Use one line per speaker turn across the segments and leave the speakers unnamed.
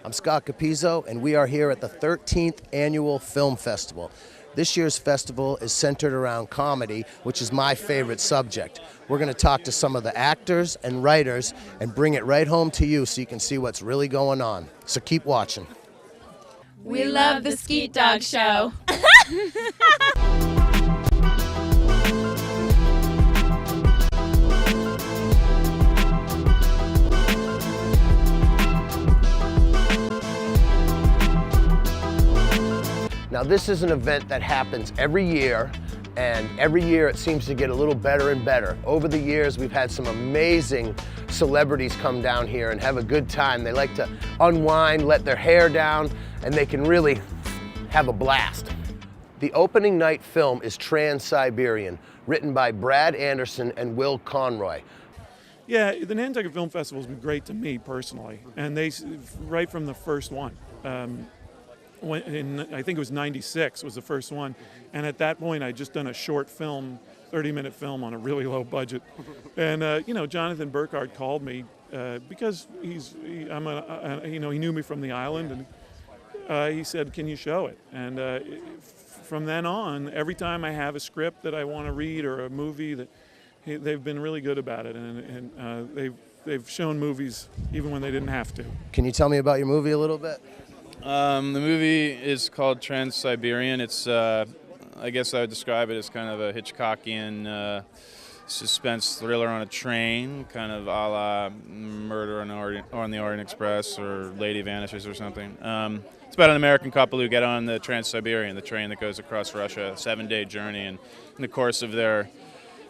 I'm Scott Capizzo, and we are here at the 13th Annual Film Festival. This year's festival is centered around comedy, which is my favorite subject. We're going to talk to some of the actors and writers and bring it right home to you so you can see what's really going on. So keep watching.
We love the Skeetdog Show.
Now this is an event that happens every year, and every year it seems to get a little better and better. Over the years we've had some amazing celebrities come down here and have a good time. They like to unwind, let their hair down, and they can really have a blast. The opening night film is Trans-Siberian, written by Brad Anderson and Will Conroy.
Yeah, the Nantucket Film Festival has been great to me personally, and they, right from the first one. I think it was '96 was the first one, and at that point I'd just done a short film, 30-minute film on a really low budget, and Jonathan Burkhardt called me because he knew me from the island, and he said, "Can you show it?" And from then on, every time I have a script that I want to read or a movie, they've been really good about it, and they've shown movies even when they didn't have to.
Can you tell me about your movie a little bit?
The movie is called Trans-Siberian. It's, I guess I would describe it as kind of a Hitchcockian suspense thriller on a train, kind of a la Murder on the Orient Express or Lady Vanishes or something. It's about an American couple who get on the Trans-Siberian, the train that goes across Russia, a 7-day journey, and in the course of their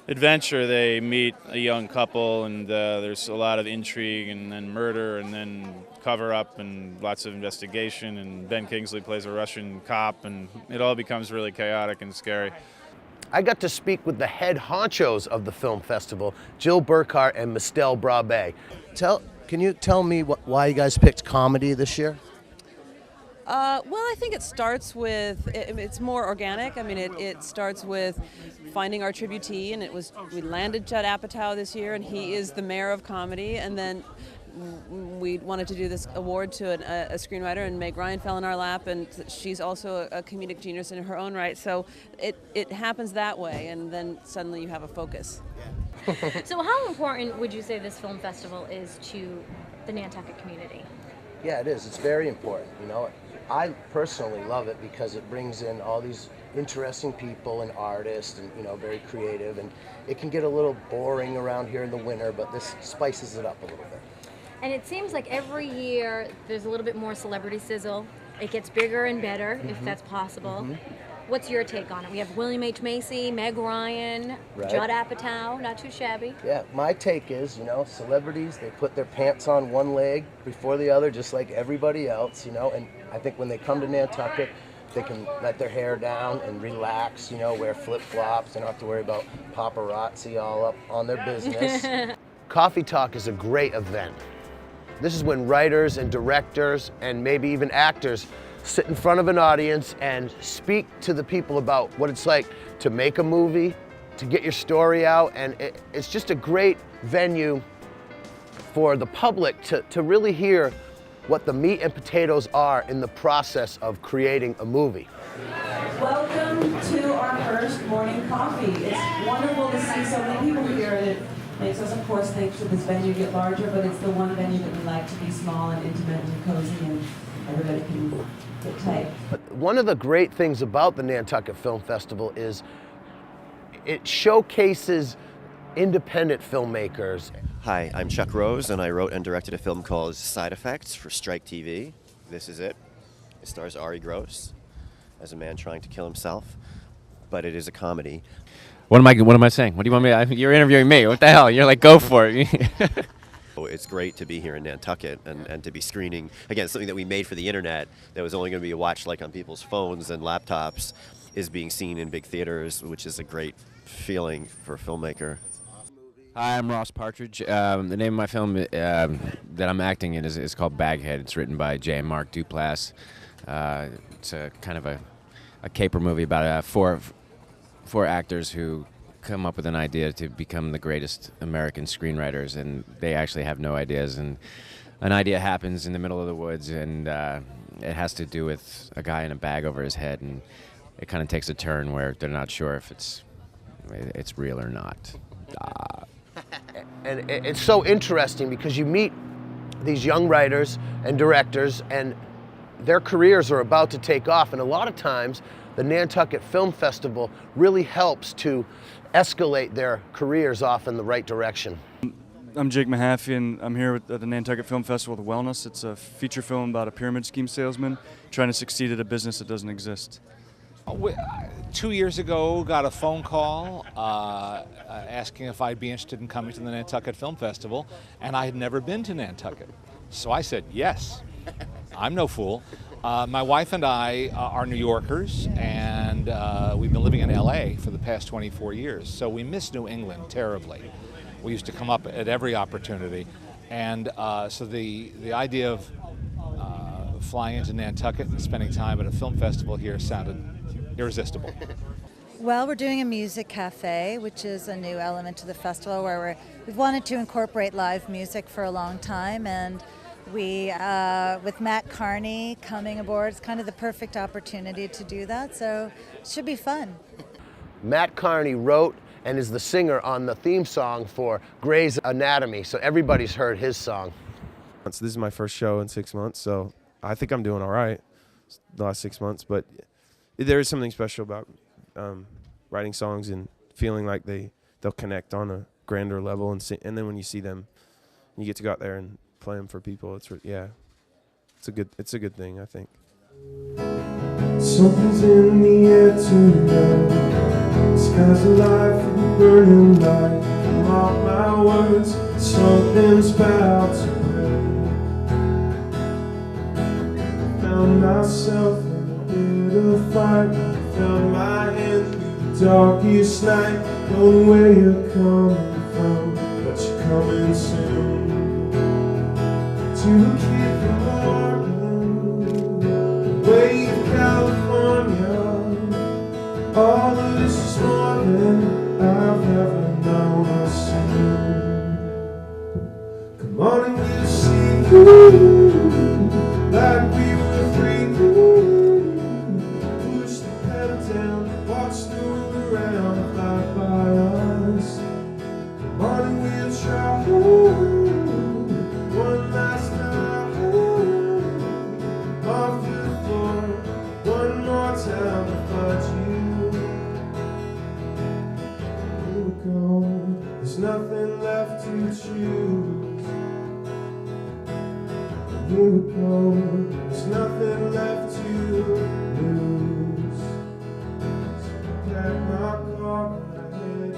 adventure they meet a young couple, and there's a lot of intrigue and then murder and then cover-up and lots of investigation, and Ben Kingsley plays a Russian cop, and it all becomes really chaotic and scary.
I got to speak with the head honchos of the film festival, Jill Burkhardt and Mistel Brabe. Can you tell me why you guys picked comedy this year?
Well, I think it starts with, it's more organic. I mean, it starts with finding our tributee, and we landed Judd Apatow this year, and he is the mayor of comedy, and then we wanted to do this award to a screenwriter, and Meg Ryan fell in our lap, and she's also a comedic genius in her own right, so it happens that way, and then suddenly you have a focus.
So how important would you say this film festival is to the Nantucket community?
Yeah, it is. It's very important. I personally love it because it brings in all these interesting people and artists and, very creative, and it can get a little boring around here in the winter, but this spices it up a little bit.
And it seems like every year there's a little bit more celebrity sizzle. It gets bigger and better, if that's possible. What's your take on it? We have William H. Macy, Meg Ryan,
right.
Judd Apatow, not too shabby.
Yeah, my take is, celebrities, they put their pants on one leg before the other, just like everybody else, and I think when they come to Nantucket, they can let their hair down and relax, wear flip-flops, they don't have to worry about paparazzi all up on their business. Coffee Talk is a great event. This is when writers and directors and maybe even actors sit in front of an audience and speak to the people about what it's like to make a movie, to get your story out, and it's just a great venue for the public to really hear what the meat and potatoes are in the process of creating a movie.
Welcome to our first morning coffee. It's wonderful to see so many people here, and it makes us, of course, think should this venue get larger, but it's the one venue that we like to be small and intimate and cozy, and everybody can get tight.
One of the great things about the Nantucket Film Festival is it showcases independent filmmakers.
Hi, I'm Chuck Rose, and I wrote and directed a film called Side Effects for Strike TV. This is it. It stars Ari Gross as a man trying to kill himself, but it is a comedy.
What am I saying? What do you want me? You're interviewing me. What the hell? You're like, go for it.
It's great to be here in Nantucket and to be screening, again, something that we made for the internet that was only going to be watched like on people's phones and laptops is being seen in big theaters, which is a great feeling for a filmmaker.
Hi, I'm Ross Partridge. The name of my film that I'm acting in is called Baghead. It's written by J. and Mark Duplass. It's a kind of a caper movie about four actors who come up with an idea to become the greatest American screenwriters, and they actually have no ideas, and an idea happens in the middle of the woods, and it has to do with a guy in a bag over his head, and it kind of takes a turn where they're not sure if it's real or not.
And it's so interesting because you meet these young writers and directors, and their careers are about to take off, and a lot of times the Nantucket Film Festival really helps to escalate their careers off in the right direction.
I'm Jake Mahaffey, and I'm here at the Nantucket Film Festival with Wellness. It's a feature film about a pyramid scheme salesman trying to succeed at a business that doesn't exist.
2 years ago, got a phone call asking if I'd be interested in coming to the Nantucket Film Festival, and I had never been to Nantucket. So I said yes. I'm no fool. My wife and I are New Yorkers, and we've been living in LA for the past 24 years, so we miss New England terribly. We used to come up at every opportunity, and so the idea of flying into Nantucket and spending time at a film festival here sounded irresistible.
Well, we're doing a music cafe, which is a new element to the festival where we've wanted to incorporate live music for a long time, and we, with Matt Carney coming aboard, it's kind of the perfect opportunity to do that, so it should be fun.
Matt Carney wrote and is the singer on the theme song for Grey's Anatomy, so everybody's heard his song.
So this is my first show in 6 months, so I think I'm doing all right the last 6 months, but there is something special about writing songs and feeling like they'll connect on a grander level, and then when you see them, you get to go out there and play them for people. It's a good thing, I think.
Something's in the air tonight. The sky's alive with a burning light. Mark my words, something's about to break. Found myself in a bit of fight. Found my hand through the darkest night. Don't know where you're coming from, but you're coming soon. To keep from morning, wave California. All of this is more than I've ever known or seen. Come on and we'll see you like we were free. Push the pedal down, watch the world around, fly by us. Come on and we'll try one last time, off the floor, one more time to find you. Here we go, there's nothing left to choose. Here we go, there's nothing left to lose. So pack my car, I headed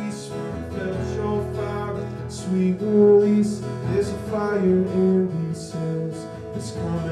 eastward, felt your fire, sweet release. There's a fire in these hills, it's coming.